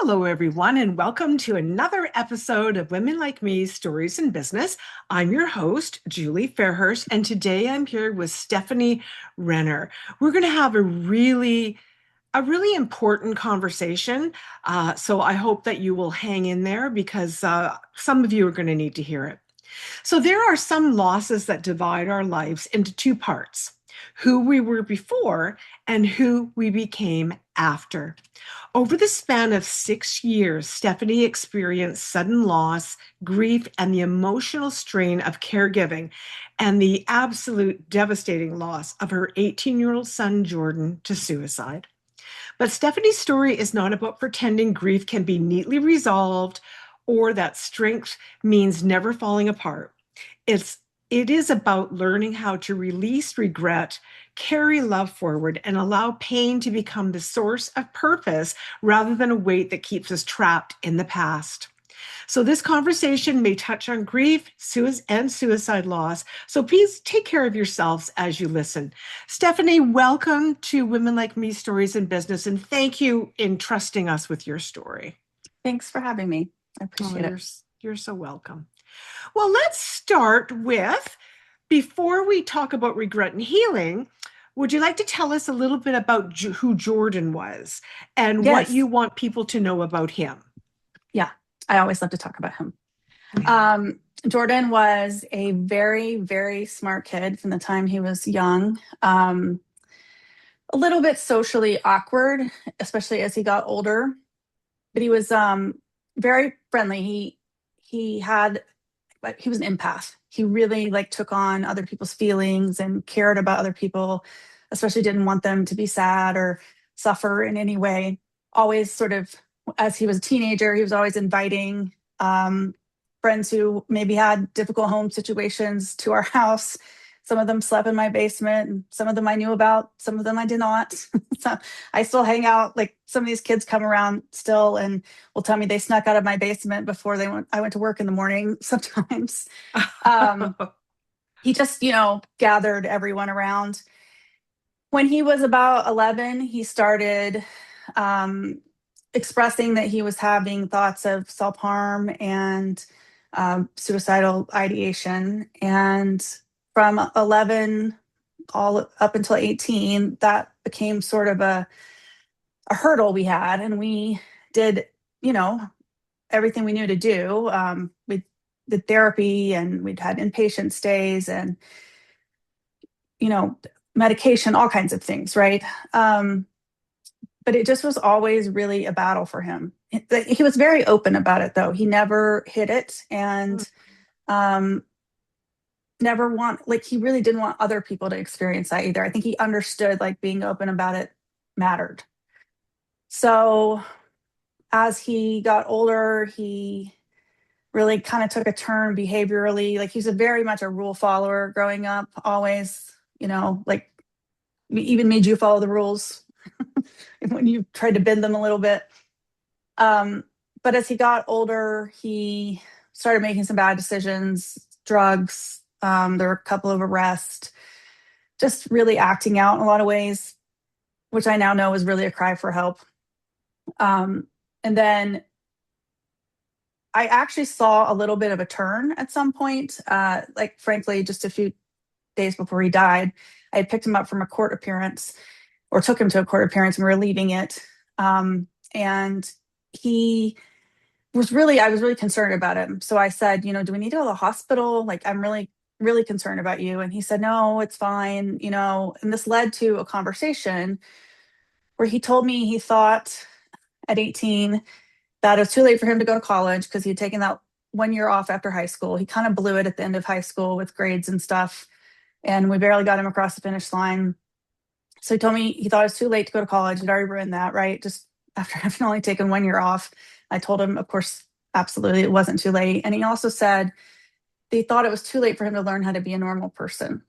Hello, everyone, and welcome to another episode of Women Like Me Stories in Business. I'm your host, Julie Fairhurst, and today I'm here with Stephanie Renner. We're going to have a really important conversation. So I hope that you will hang in there because some of you are going to need to hear it. So there are some losses that divide our lives into two parts: who we were before and who we became after. Over the span of 6 years, Stephanie experienced sudden loss, grief, and the emotional strain of caregiving, and the absolute devastating loss of her 18-year-old son, Jordan, to suicide. But Stephanie's story is not about pretending grief can be neatly resolved or that strength means never falling apart. It is about learning how to release regret, carry love forward, and allow pain to become the source of purpose rather than a weight that keeps us trapped in the past. So this conversation may touch on grief, and suicide loss. So please take care of yourselves as you listen. Stephanie, welcome to Women Like Me Stories in Business, and thank you in trusting us with your story. Thanks for having me. I appreciate it. You're so welcome. Well, let's start with, before we talk about regret and healing, would you like to tell us a little bit about who Jordan was and what you want people to know about him? Yeah, I always love to talk about him. Jordan was a very, very smart kid from the time he was young. A little bit socially awkward, especially as he got older, but he was very friendly. He was an empath. He really took on other people's feelings and cared about other people, especially didn't want them to be sad or suffer in any way. Always sort of, as he was a teenager, he was always inviting friends who maybe had difficult home situations to our house. Some of them slept in my basement, and some of them I knew about, some of them I did not. So I still hang out. Some of these kids come around still and will tell me they snuck out of my basement before I went to work in the morning sometimes. He just, gathered everyone around. When he was about 11, he started expressing that he was having thoughts of self-harm and suicidal ideation. And from 11 all up until 18, that became sort of a hurdle we had. And we did, everything we knew to do. We did therapy, and we'd had inpatient stays and, medication, all kinds of things, right? But it just was always really a battle for him. He was very open about it, though. He never hid it, and he really didn't want other people to experience that either. I think he understood being open about it mattered. So as he got older, he really kind of took a turn behaviorally. He's very much a rule follower growing up, always, we even made you follow the rules when you tried to bend them a little bit. But as he got older, he started making some bad decisions, drugs. There were a couple of arrests, just really acting out in a lot of ways, which I now know is really a cry for help. And then I actually saw a little bit of a turn at some point. Frankly, just a few days before he died, I had picked him up from a court appearance, or took him to a court appearance, and we were leaving it. And I was really concerned about him. So I said, do we need to go to the hospital? I'm really, really concerned about you. And he said, no, it's fine. And this led to a conversation where he told me he thought at 18 that it was too late for him to go to college because he had taken that 1 year off after high school. He kind of blew it at the end of high school with grades and stuff, and we barely got him across the finish line. So he told me he thought it was too late to go to college. He'd already ruined that, right? Just after having only taken 1 year off. I told him, of course, absolutely, it wasn't too late. And he also said they thought it was too late for him to learn how to be a normal person.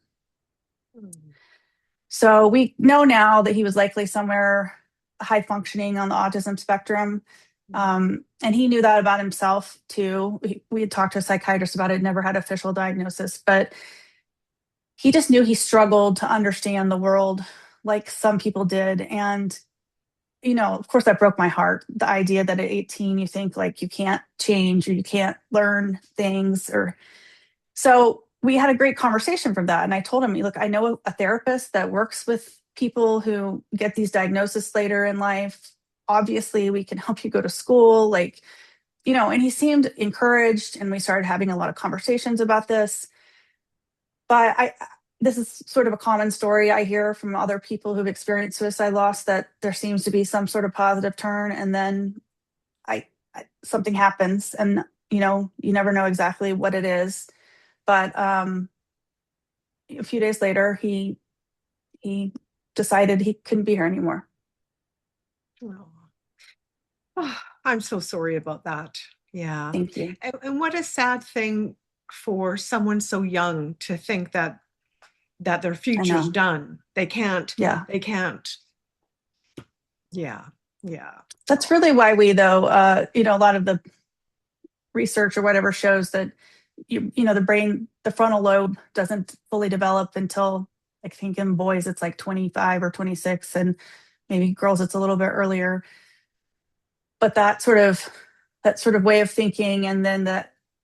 So we know now that he was likely somewhere high functioning on the autism spectrum. And he knew that about himself too. We had talked to a psychiatrist about it, never had official diagnosis, but he just knew he struggled to understand the world like some people did. And of course, that broke my heart. The idea that at 18, you think like you can't change or you can't learn things. Or so we had a great conversation from that. And I told him, look, I know a therapist that works with people who get these diagnoses later in life. Obviously, we can help you go to school. Like, and he seemed encouraged, and we started having a lot of conversations about this. But this is sort of a common story I hear from other people who've experienced suicide loss, that there seems to be some sort of positive turn, and then something happens, and you never know exactly what it is. But a few days later, he decided he couldn't be here anymore. Oh. Oh, I'm so sorry about that. Yeah. Thank you. And what a sad thing for someone so young to think that their I future's know. done. They can't, Yeah. they can't. Yeah. Yeah. That's really why we, though, a lot of the research or whatever shows that the brain, the frontal lobe doesn't fully develop until, I think in boys it's like 25 or 26, and maybe girls it's a little bit earlier. But that sort of way of thinking, and then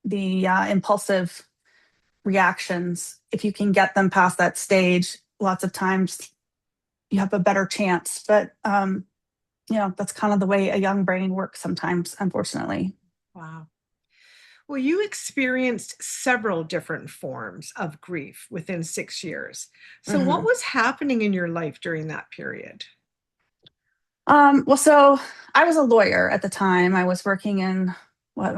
the impulsive reactions, if you can get them past that stage, lots of times you have a better chance. But that's kind of the way a young brain works sometimes, unfortunately. Wow. Well, you experienced several different forms of grief within 6 years. So, what Mm-hmm. was happening in your life during that period? Well, so I was a lawyer at the time. I was working in what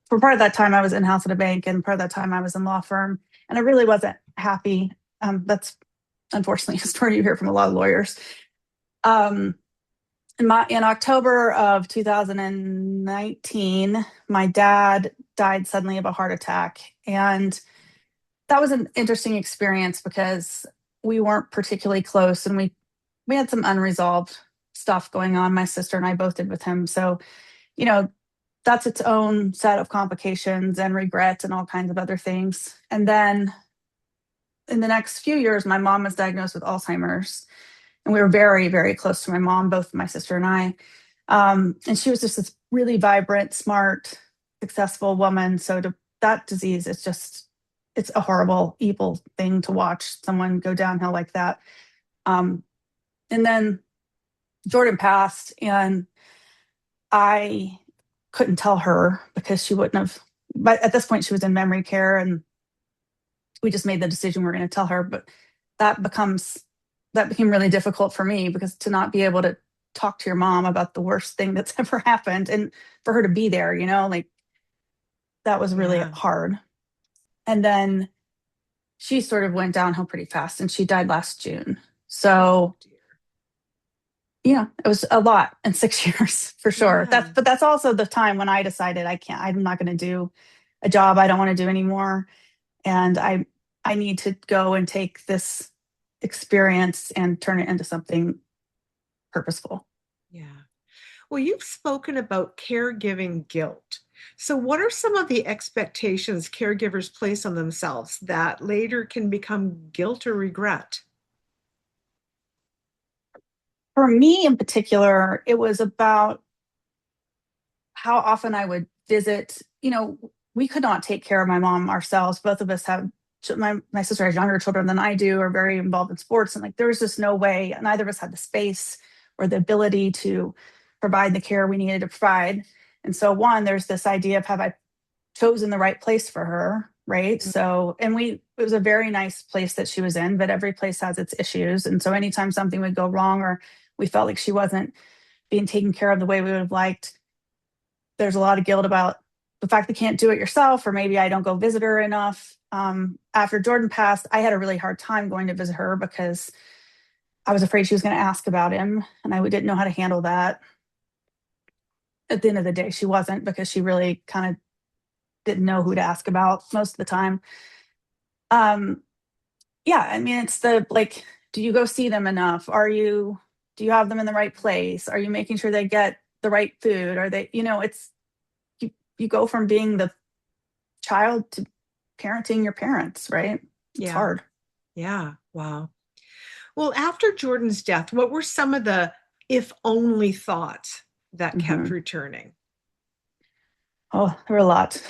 for part of that time I was in house at a bank, and part of that time I was in law firm, and I really wasn't happy. That's unfortunately a story you hear from a lot of lawyers. Um, in October of 2019, my dad died suddenly of a heart attack, and that was an interesting experience because we weren't particularly close, and we had some unresolved stuff going on. My sister and I both did with him. So, you know, that's its own set of complications and regrets and all kinds of other things. And then in the next few years, my mom was diagnosed with Alzheimer's. And we were very, very close to my mom, both my sister and I. And she was just this really vibrant, smart, successful woman. So that disease is it's a horrible, evil thing to watch someone go downhill like that. And then Jordan passed, and I couldn't tell her because she wouldn't have. But at this point, she was in memory care, and we just made the decision we're going to tell her. But that became really difficult for me, because to not be able to talk to your mom about the worst thing that's ever happened, and for her to be there, like that was really Yeah. hard. And then she sort of went downhill pretty fast, and she died last June. Oh, So dear. it was a lot in 6 years for sure. Yeah. That's also the time when I decided I'm not going to do a job I don't want to do anymore. And I need to go and take this experience and turn it into something purposeful. Yeah. Well, you've spoken about caregiving guilt. So, what are some of the expectations caregivers place on themselves that later can become guilt or regret? For me in particular, it was about how often I would visit. We could not take care of my mom ourselves. Both of us have, my sister has younger children than I do, are very involved in sports. And like, there was just no way, neither of us had the space or the ability to provide the care we needed to provide. And so there's this idea of, have I chosen the right place for her? Right. Mm. So, it was a very nice place that she was in, but every place has its issues. And so anytime something would go wrong, or we felt like she wasn't being taken care of the way we would have liked, there's a lot of guilt about the fact that you can't do it yourself, or maybe I don't go visit her enough. After Jordan passed, I had a really hard time going to visit her because I was afraid she was going to ask about him, and I didn't know how to handle that. At the end of the day, she wasn't, because she really kind of didn't know who to ask about most of the time. Yeah, I mean, it's do you go see them enough? Do you have them in the right place? Are you making sure they get the right food? Are they, it's, you go from being the child to parenting your parents, right? It's Yeah. hard. Yeah. Wow. Well, after Jordan's death, what were some of the if only thoughts that kept Mhm. returning? Oh, there were a lot.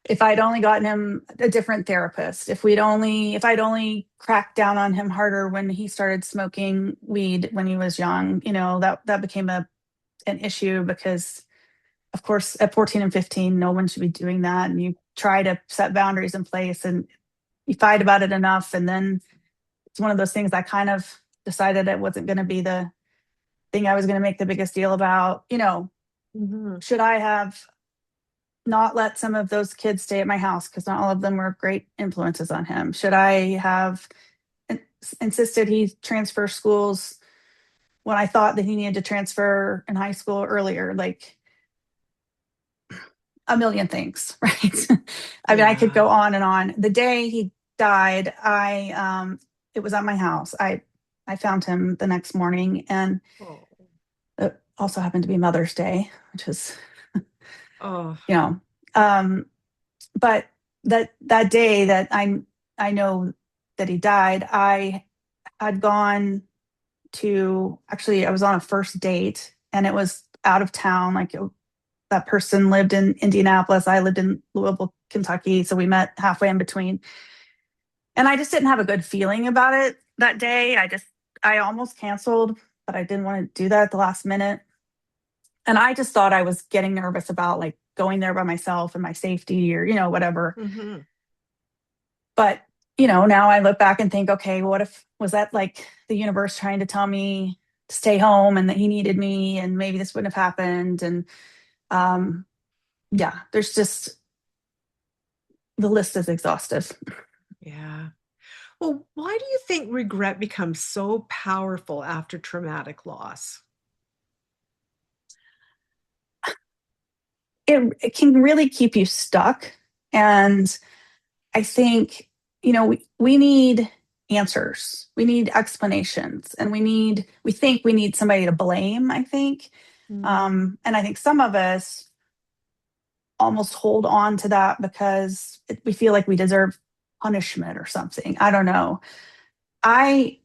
If I'd only gotten him a different therapist, if I'd only cracked down on him harder when he started smoking weed when he was young, that became an issue because, of course, at 14 and 15, no one should be doing that. And you try to set boundaries in place and you fight about it enough. And then it's one of those things I kind of decided it wasn't going to be the thing I was going to make the biggest deal about. Mm-hmm. Should I have not let some of those kids stay at my house because not all of them were great influences on him? Should I have insisted he transfer schools when I thought that he needed to transfer in high school earlier? Like a million things, right? I mean, I could Yeah. go on and on. The day he died, it was at my house. I found him the next morning, and Oh. it also happened to be Mother's Day, which is, Oh. you know, um, but that day that I know that he died, I had gone to, actually I was on a first date and it was out of town. Like that person lived in Indianapolis, I lived in Louisville, Kentucky, so we met halfway in between. And I just didn't have a good feeling about it that day. I almost canceled, but I didn't want to do that at the last minute. And I just thought I was getting nervous about like going there by myself and my safety or, whatever. Mm-hmm. But, now I look back and think, okay, what if, was that like the universe trying to tell me to stay home and that he needed me and maybe this wouldn't have happened? And um, yeah, there's just, the list is exhaustive. Yeah. Well, why do you think regret becomes so powerful after traumatic loss? It can really keep you stuck. And I think, we need answers. We need explanations and we think we need somebody to blame, I think. Mm. And I think some of us almost hold on to that because we feel like we deserve punishment or something. I don't know. I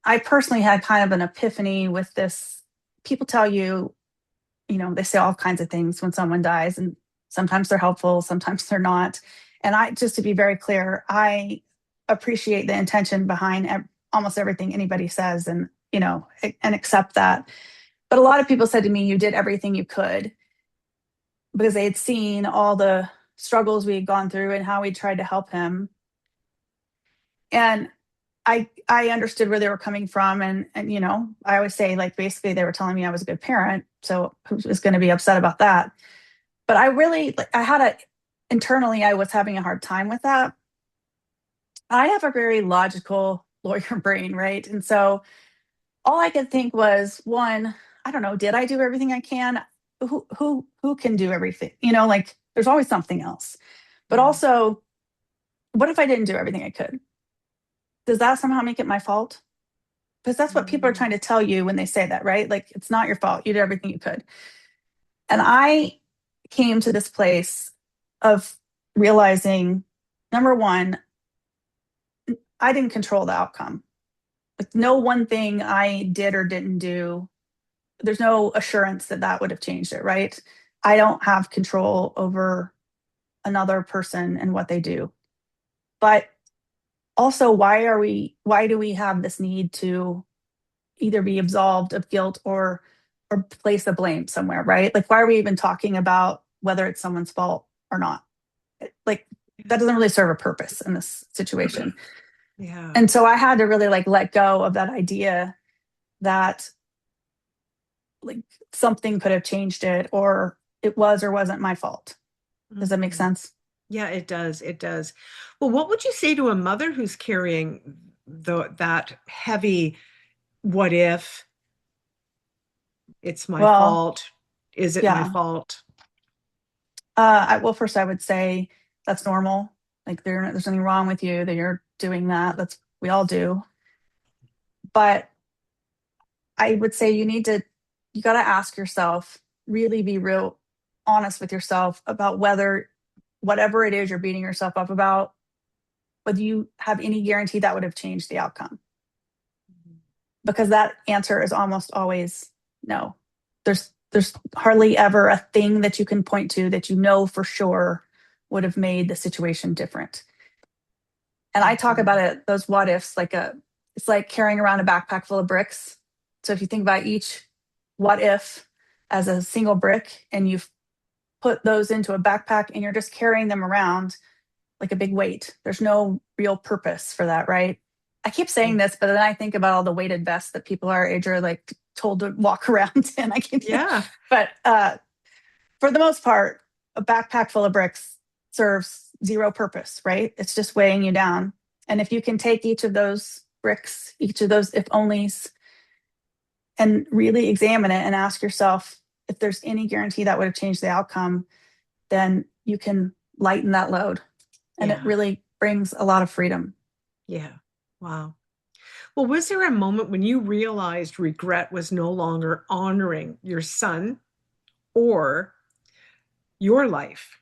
I personally had kind of an epiphany with this. People tell you, they say all kinds of things when someone dies, and sometimes they're helpful, sometimes they're not. And just to be very clear, I appreciate the intention behind almost everything anybody says, and and accept that. But a lot of people said to me, "You did everything you could," because they had seen all the struggles we had gone through and how we tried to help him. And I understood where they were coming from, and I always say, like, basically they were telling me I was a good parent, so who was going to be upset about that? But I really, like, internally I was having a hard time with that. I have a very logical lawyer brain, right? And so all I could think was, one, I don't know, did I do everything I can? Who can do everything? Like, there's always something else. But Yeah. also, what if I didn't do everything I could? Does that somehow make it my fault? Because that's what people are Mm. trying to tell you when they say that, right? Like, it's not your fault. You did everything you could. And I came to this place of realizing, number one, I didn't control the outcome. Like, no one thing I did or didn't do, there's no assurance that that would have changed it, right? I don't have control over another person and what they do. But also, why do we have this need to either be absolved of guilt or place the blame somewhere, right? Like, why are we even talking about whether it's someone's fault or not? Like, that doesn't really serve a purpose in this situation. Yeah. And so I had to really like let go of that idea that, like, something could have changed it, or it was or wasn't my fault. Does that make Mhm. sense? Yeah, it does. It does. Well, what would you say to a mother who's carrying that heavy what if it's my Well, fault? Is it my yeah. fault? Well, first I would say that's normal. Like, there's nothing wrong with you that you're doing that. We all do. But I would say you got to ask yourself, really be real honest with yourself about whether whatever it is you're beating yourself up about, whether you have any guarantee that would have changed the outcome. because that answer is almost always no. There's hardly ever a thing that you can point to that you know for sure would have made the situation different. And I talk about it, those what ifs, it's like carrying around a backpack full of bricks. So if you think about each what if as a single brick and you put those into a backpack and you're just carrying them around like a big weight, there's no real purpose for that, right? I keep saying this, but then I think about all the weighted vests that people our age are like told to walk around in. Yeah. But for the most part, a backpack full of bricks serves zero purpose, right? It's just weighing you down. And if you can take each of those bricks, each of those if onlys, and really examine it and ask yourself if there's any guarantee that would have changed the outcome, then you can lighten that load. And it really brings a lot of freedom. Yeah. Wow. Well, was there a moment when you realized regret was no longer honoring your son or your life?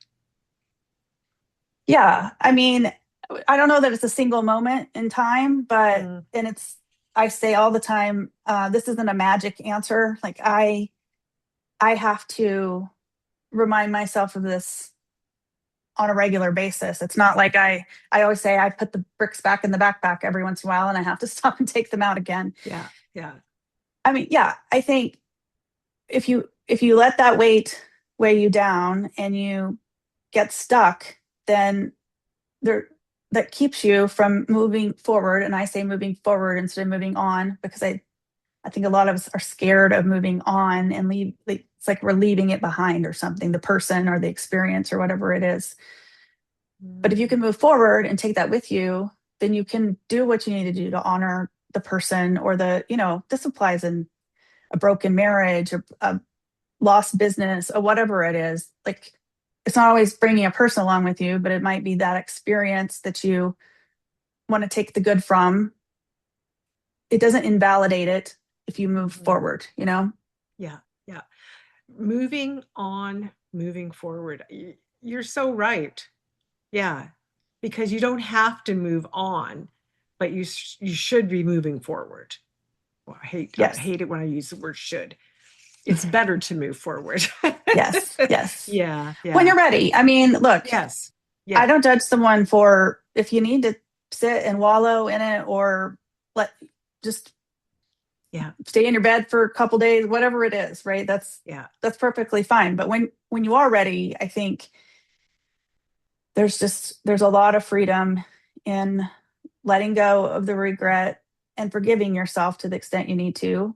Yeah. I mean, I don't know that it's a single moment in time, but, and I say all the time, this isn't a magic answer. Like I have to remind myself of this on a regular basis. It's not like I always say I put the bricks back in the backpack every once in a while and I have to stop and take them out again. Yeah. Yeah. I mean, yeah, I think if you let that weight weigh you down and you get stuck, then that keeps you from moving forward. And I say moving forward instead of moving on, because I think a lot of us are scared of moving on and it's like we're leaving it behind or something, the person or the experience or whatever it is. But if you can move forward and take that with you, then you can do what you need to do to honor the person or this applies in a broken marriage, or a lost business, or whatever it is. Like, it's not always bringing a person along with you, but it might be that experience that you want to take the good from. It doesn't invalidate it if you move forward, Yeah. Yeah. Moving on, moving forward. You're so right. Yeah. Because you don't have to move on, but you should be moving forward. Well, I hate it when I use the word should. It's better to move forward. Yes. Yeah. When you're ready. I mean, look, Yes. I don't judge someone for if you need to sit and wallow in it or just stay in your bed for a couple days, whatever it is, right? That's perfectly fine. But when you are ready, I think there's a lot of freedom in letting go of the regret and forgiving yourself to the extent you need to.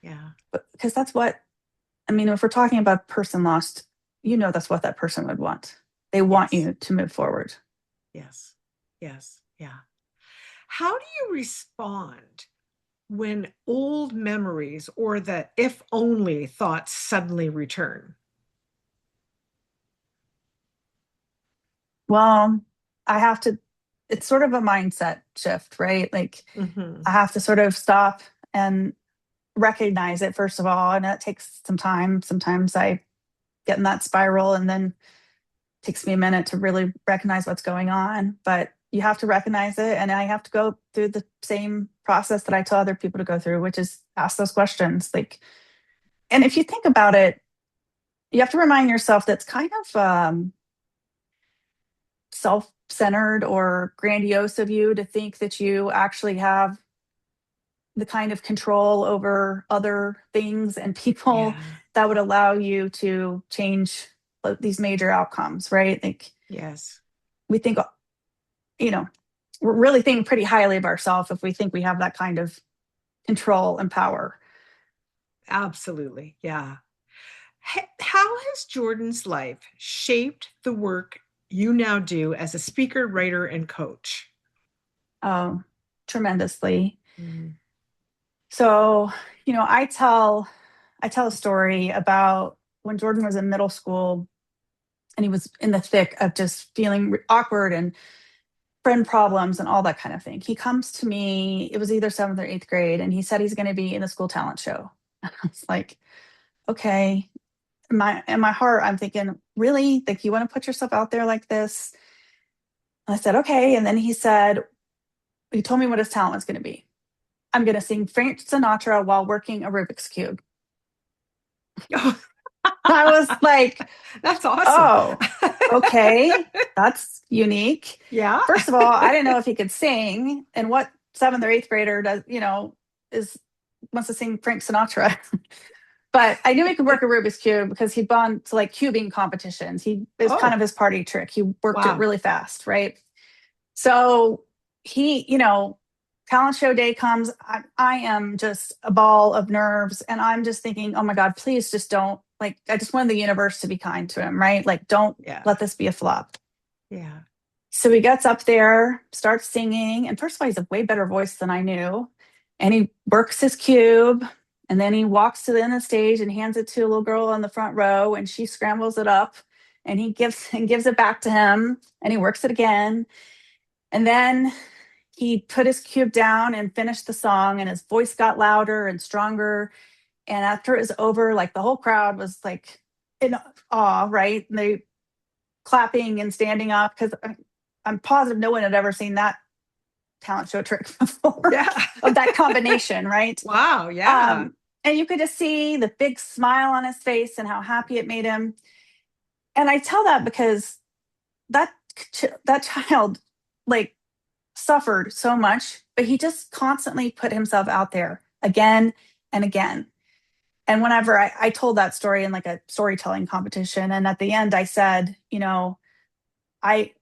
Yeah. Because that's what, I mean, if we're talking about person lost, that's what that person would want. They want you to move forward. Yes. Yeah. How do you respond when old memories or the if only thoughts suddenly return? Well, it's sort of a mindset shift, right? Like, I have to sort of stop and recognize it, first of all. And that takes some time. Sometimes I get in that spiral and then it takes me a minute to really recognize what's going on. But you have to recognize it. And I have to go through the same process that I tell other people to go through, which is ask those questions. And if you think about it, you have to remind yourself that's kind of self-centered or grandiose of you to think that you actually have the kind of control over other things and people that would allow you to change these major outcomes, right? Like, we think, we're really thinking pretty highly of ourselves if we think we have that kind of control and power. Absolutely. Yeah. How has Jordan's life shaped the work you now do as a speaker, writer, and coach? Oh, tremendously. So, I tell a story about when Jordan was in middle school and he was in the thick of just feeling awkward and friend problems and all that kind of thing. He comes to me, it was either 7th or 8th grade, and he said he's going to be in the school talent show. I was like, okay. In my heart, I'm thinking, really? Like, you want to put yourself out there like this? And I said, okay. And then he told me what his talent was going to be. I'm going to sing Frank Sinatra while working a Rubik's Cube. I was like, That's awesome. oh, okay. That's unique. Yeah. First of all, I didn't know if he could sing, and what seventh or eighth grader does, is wants to sing Frank Sinatra. But I knew he could work a Rubik's Cube because he'd gone to like cubing competitions. He is kind of Oh, his party trick. He worked it wow. really fast, right? So he, talent show day comes. I am just a ball of nerves. And I'm just thinking, oh my God, please just don't, like, I just wanted the universe to be kind to him, right? Like, don't Yeah. let this be a flop. Yeah. So he gets up there, starts singing. And first of all, he's a way better voice than I knew. And he works his cube. And then he walks to the end of the stage and hands it to a little girl on the front row. And she scrambles it up and he gives it back to him. And he works it again. And then he put his cube down and finished the song, and his voice got louder and stronger. And after it was over, like the whole crowd was like in awe, right? And they clapping and standing up because I'm positive no one had ever seen that talent show trick before. Yeah. Of that combination, right? Wow. Yeah. And you could just see the big smile on his face and how happy it made him. And I tell that because that child, like, suffered so much, but he just constantly put himself out there again and again. And whenever I told that story in like a storytelling competition, and at the end I said, I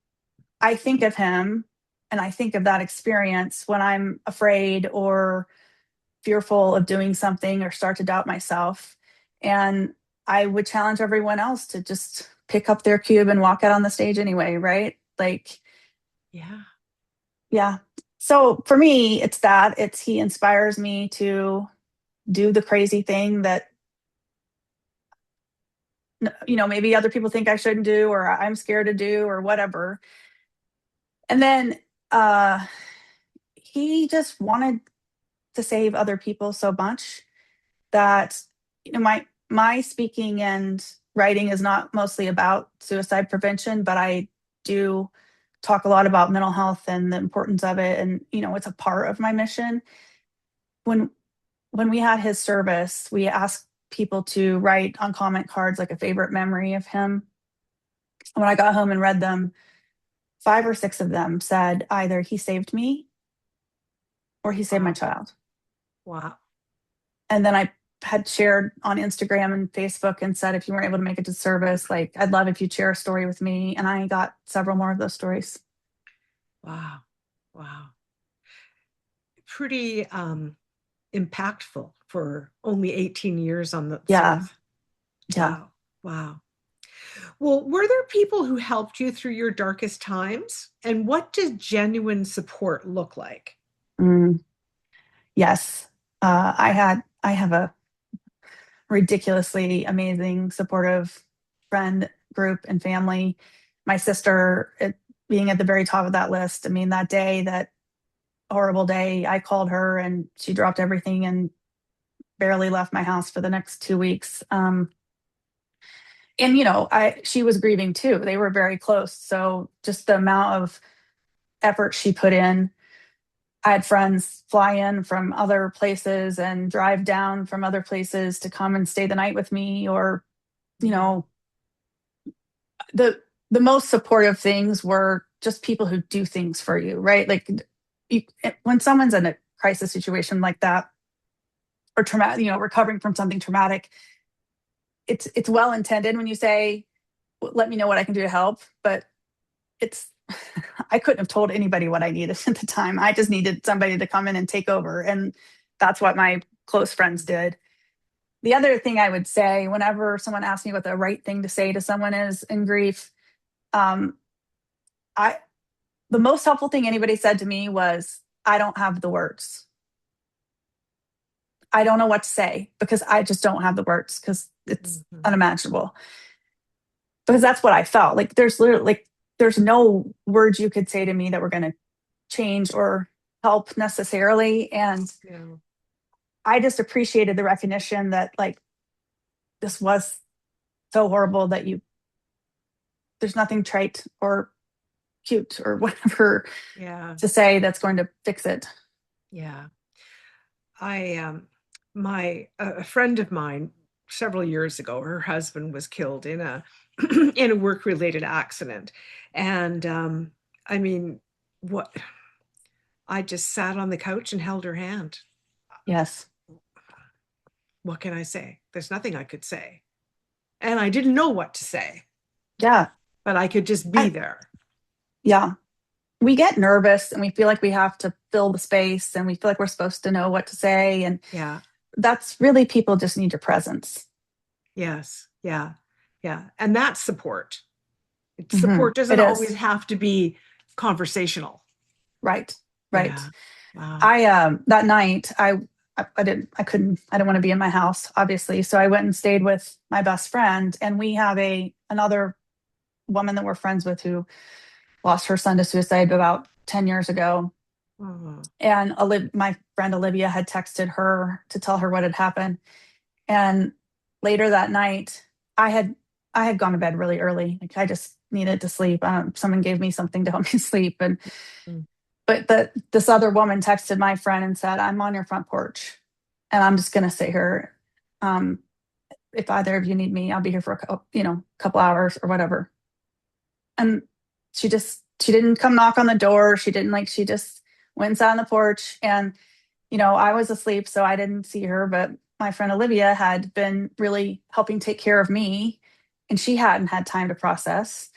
think of him and I think of that experience when I'm afraid or fearful of doing something or start to doubt myself. And I would challenge everyone else to just pick up their cube and walk out on the stage anyway, right? Like, Yeah. yeah. So for me, it's he inspires me to do the crazy thing that, maybe other people think I shouldn't do, or I'm scared to do, or whatever. And then he just wanted to save other people so much that, my speaking and writing is not mostly about suicide prevention, but I do talk a lot about mental health and the importance of it. And, it's a part of my mission. When we had his service, we asked people to write on comment cards like a favorite memory of him. When I got home and read them, 5 or 6 of them said either he saved me or he saved my Wow. child. Wow. And then I had shared on Instagram and Facebook and said, if you weren't able to make it to service, like, I'd love if you'd share a story with me. And I got several more of those stories. Wow. Wow. Pretty impactful for only 18 years on the Yeah. earth. Yeah. Wow. Wow. Well, were there people who helped you through your darkest times? And what does genuine support look like? Mm, yes. I have a ridiculously amazing, supportive friend group and family. My sister, being at the very top of that list. I mean, that horrible day, I called her and she dropped everything and barely left my house for the next 2 weeks. And she was grieving too. They were very close. So just the amount of effort she put in. I had friends fly in from other places and drive down from other places to come and stay the night with me, or, the most supportive things were just people who do things for you, right? Like, when someone's in a crisis situation like that, or traumatic, recovering from something traumatic, it's well intended when you say, let me know what I can do to help, but it's I couldn't have told anybody what I needed at the time. I just needed somebody to come in and take over, and that's what my close friends did. The other thing I would say, whenever someone asks me what the right thing to say to someone is in grief, I the most helpful thing anybody said to me was, I don't have the words. I don't know what to say because I just don't have the words, because it's unimaginable. Because that's what I felt. Like, there's no words you could say to me that were going to change or help necessarily. And I just appreciated the recognition that, like, this was so horrible that there's nothing trite or cute or whatever to say that's going to fix it. Yeah. I my a friend of mine several years ago, her husband was killed in a in a work related accident, and I mean, what I just sat on the couch and held her hand. Yes. What can I say? There's nothing I could say, and I didn't know what to say, Yeah. but I could just be I, there. yeah. We get nervous and we feel like we have to fill the space and we feel like we're supposed to know what to say. And Yeah. that's really people just need your presence. Yes. Yeah. Yeah. And that's support. Hmm. Support doesn't It always is. have to be conversational. Right. Right. Yeah. Wow. That night I didn't want to be in my house, obviously. So I went and stayed with my best friend, and we have another woman that we're friends with who lost her son to suicide about 10 years ago. Oh. And my friend Olivia had texted her to tell her what had happened. And later that night, I had I had gone to bed really early. Like I just needed to sleep. Someone gave me something to help me sleep, and Mm. but this other woman texted my friend and said, "I'm on your front porch, and I'm just gonna sit here. Um, if either of you need me, I'll be here for couple hours or whatever." And she didn't come knock on the door. She just went and sat on the porch. And I was asleep, so I didn't see her. But my friend Olivia had been really helping take care of me, and she hadn't had time to process.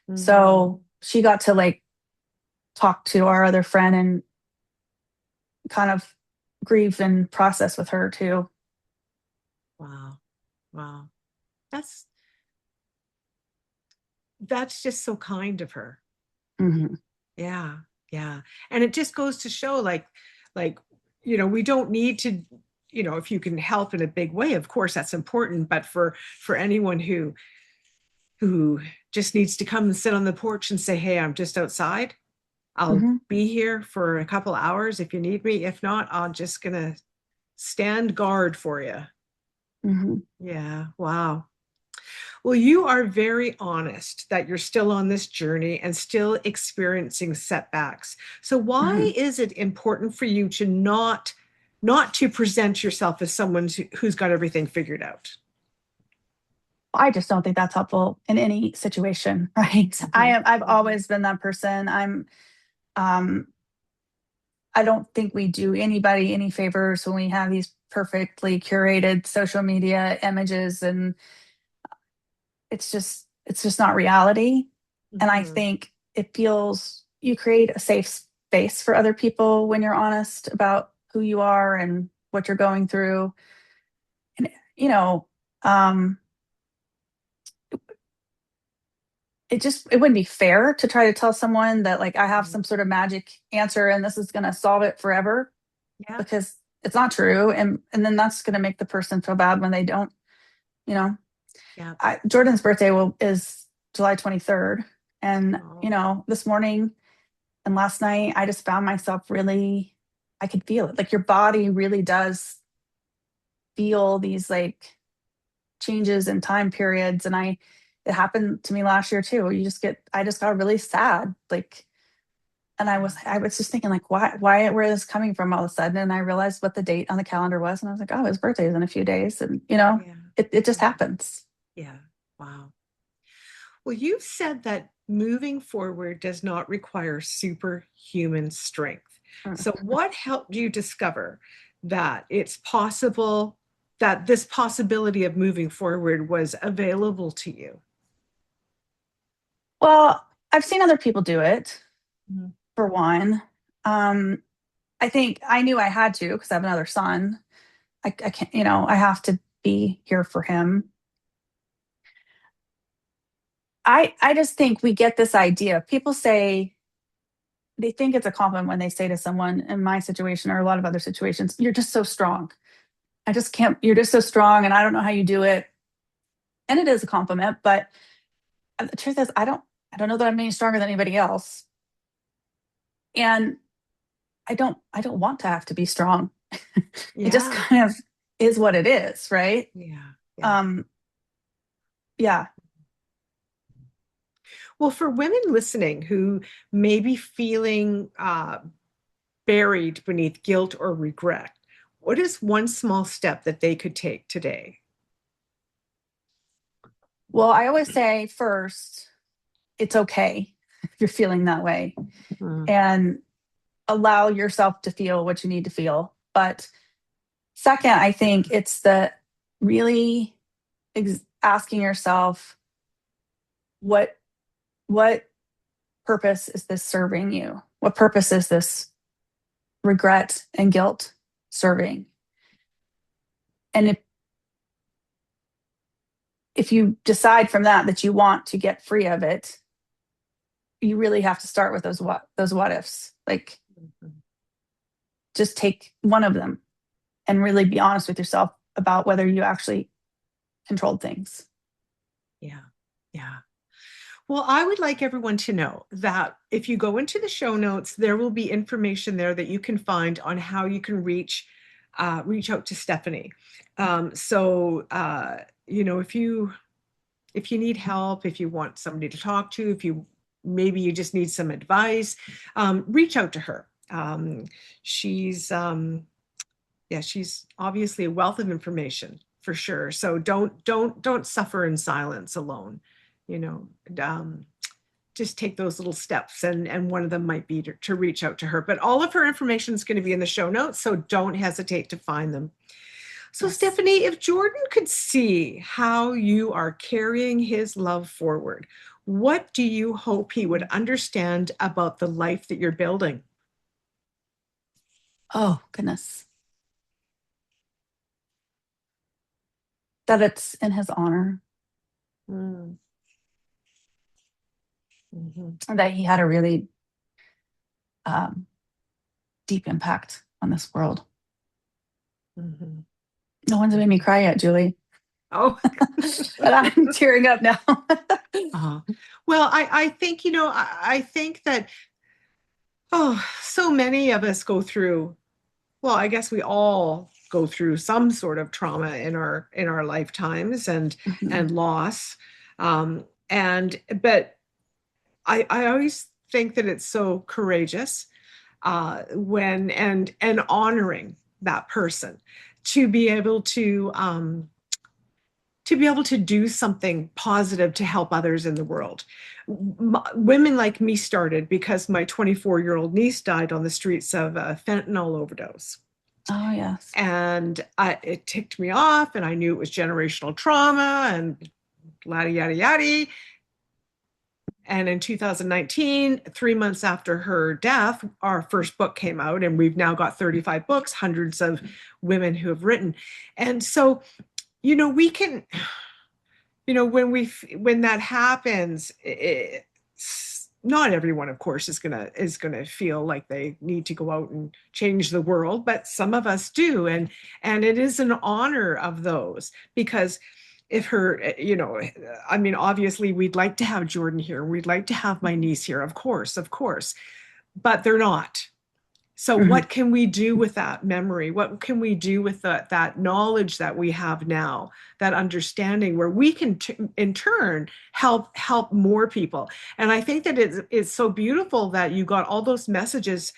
Mhm. So she got to like talk to our other friend and kind of grieve and process with her too. Wow. Wow. That's that's just so kind of her. Hmm. Yeah. Yeah. And it just goes to show like we don't need to if you can help in a big way, of course that's important, but for anyone who just needs to come and sit on the porch and say, "Hey, I'm just outside. I'll Hmm. be here for a couple hours if you need me. If not, I'm just gonna stand guard for you." Hmm. Yeah. Wow. Well, you are very honest that you're still on this journey and still experiencing setbacks. So Hmm. why is it important for you to not to present yourself as someone who's got everything figured out? I just don't think that's helpful in any situation, right? Mhm, I've mhm, always been that person. Um, I don't think we do anybody any favors when we have these perfectly curated social media images, and it's just not reality. And I mhm. think you create a safe space for other people when you're honest about who you are and what you're going through. And you know, um, it wouldn't be fair to try to tell someone that like I have some sort of magic answer and this is going to solve it forever, Yeah, because it's not true. And then that's going to make the person feel bad when they don't. you know yeah. Jordan's birthday is July 23rd. And Oh, this morning and last night I just found myself really, I could feel it. Like your body really does feel these like changes in time periods. And it happened to me last year too. I just got really sad. Like, and yeah, I was just thinking like, where is this coming from all of a sudden? And I realized what the date on the calendar was. And I was like, oh, his birthday is in a few days. And yeah, it just yeah, happens. yeah. Wow. Well, you've said that moving forward does not require superhuman strength. So, what helped you discover that it's possible that this possibility of moving forward was available to you? Well, I've seen other people do it, Mhm. for one. Um, I think I knew I had to because I have another son. I can't, I have to be here for him. I just think we get this idea. People say they think it's a compliment when they say to someone in my situation or a lot of other situations, "You're just so strong. I just can't, you're just so strong and I don't know how you do it." And it is a compliment, but the truth is I don't know that I'm any stronger than anybody else. And I don't want to have to be strong. It just Yeah, kind of is what it is, right? yeah, yeah. Um, yeah. Well, for women listening who may be feeling buried beneath guilt or regret, What is one small step that they could take today? Well, I always say first, it's okay if you're feeling that way, Mm, and allow yourself to feel what you need to feel. But second, I think it's the really asking yourself, what what purpose is this serving you? What purpose is this regret and guilt serving? And if you decide from that you want to get free of it, you really have to start with those what ifs. Like, mhm. just take one of them and really be honest with yourself about whether you actually controlled things. Yeah. Yeah. Well, I would like everyone to know that if you go into the show notes, there will be information there that you can find on how you can reach out to Stephanie. If you need help, if you want somebody to talk to, if you maybe you just need some advice, reach out to her. She's yeah, she's obviously a wealth of information for sure. So don't suffer in silence alone. You know, just take those little steps, and one of them might be to reach out to her. But all of her information is going to be in the show notes, so don't hesitate to find them. So, Yes. Stephanie, if Jordan could see how you are carrying his love forward, what do you hope he would understand about the life that you're building? Oh, goodness. That it's in his honor, Mm, mhm, that he had a really um, deep impact on this world. mhm, No one's made me mhm. cry yet, Julie. Oh, But I'm tearing up now. uh, well, I think, I think that, so many of us go through, well, I guess we all go through some sort of trauma in our lifetimes Mhm. and loss. But I always think that it's so courageous when and honoring that person to be able to be able to do something positive to help others in the world. Women like me started because my 24-year-old niece died on the streets of a fentanyl overdose. Oh, yes. And it ticked me off, and I knew it was generational trauma and yada, yada, yada. And in 2019, 3 months after her death, our first book came out, and we've now got 35 books, hundreds of women who have written. And so, we can, when that happens, not everyone, of course, is gonna feel like they need to go out and change the world, but some of us do, and it is an honor of those, because if her, I mean, obviously we'd like to have Jordan here, we'd like to have my niece here, of course, but they're not. So Mhm. what can we do with that memory? What can we do with that knowledge that we have now, that understanding, where we can in turn help more people? And I think that it's so beautiful that you got all those messages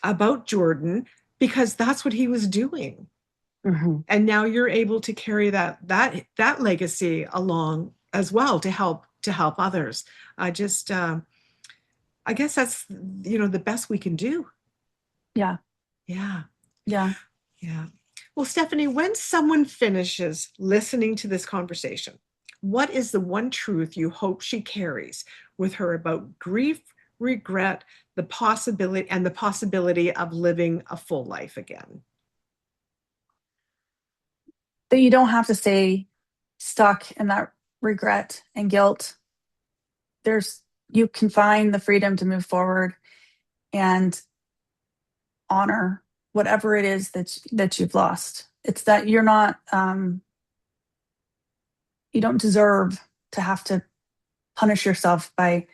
about Jordan, because that's what he was doing. Mhm. And now you're able to carry that legacy along as well, to help others. I guess that's, the best we can do. Yeah. Yeah. Yeah. Yeah. Well, Stephanie, when someone finishes listening to this conversation, what is the one truth you hope she carries with her about grief, regret, the possibility of living a full life again? That you don't have to stay stuck in that regret and guilt. There's You can find the freedom to move forward and honor whatever it is that you've lost. It's that you're not you don't deserve to have to punish yourself by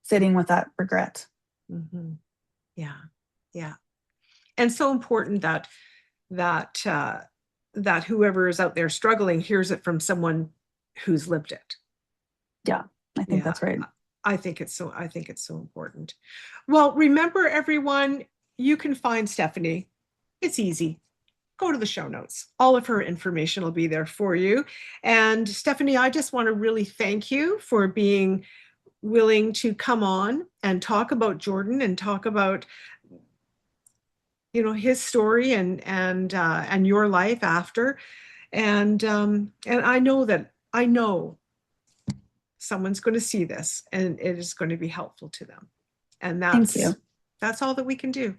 sitting with that regret. Hmm. Yeah. Yeah. And so important that that whoever is out there struggling hears it from someone who's lived it. Yeah, I think Yeah. that's right. I think it's so important. Well, remember everyone, you can find Stephanie It's easy. Go to the show notes. All of her information will be there for you. And Stephanie, I just want to really thank you for being willing to come on and talk about Jordan and talk about his story and your life after. And I know someone's going to see this and it is going to be helpful to them. And Thank you. That's all that we can do,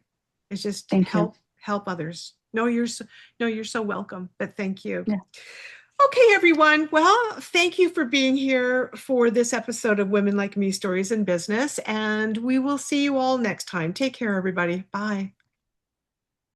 is just Thank you. help others. No, you're so welcome, but thank you. Yeah. Okay, everyone. Well, thank you for being here for this episode of Women Like Me Stories in Business, and we will see you all next time. Take care, everybody. Bye.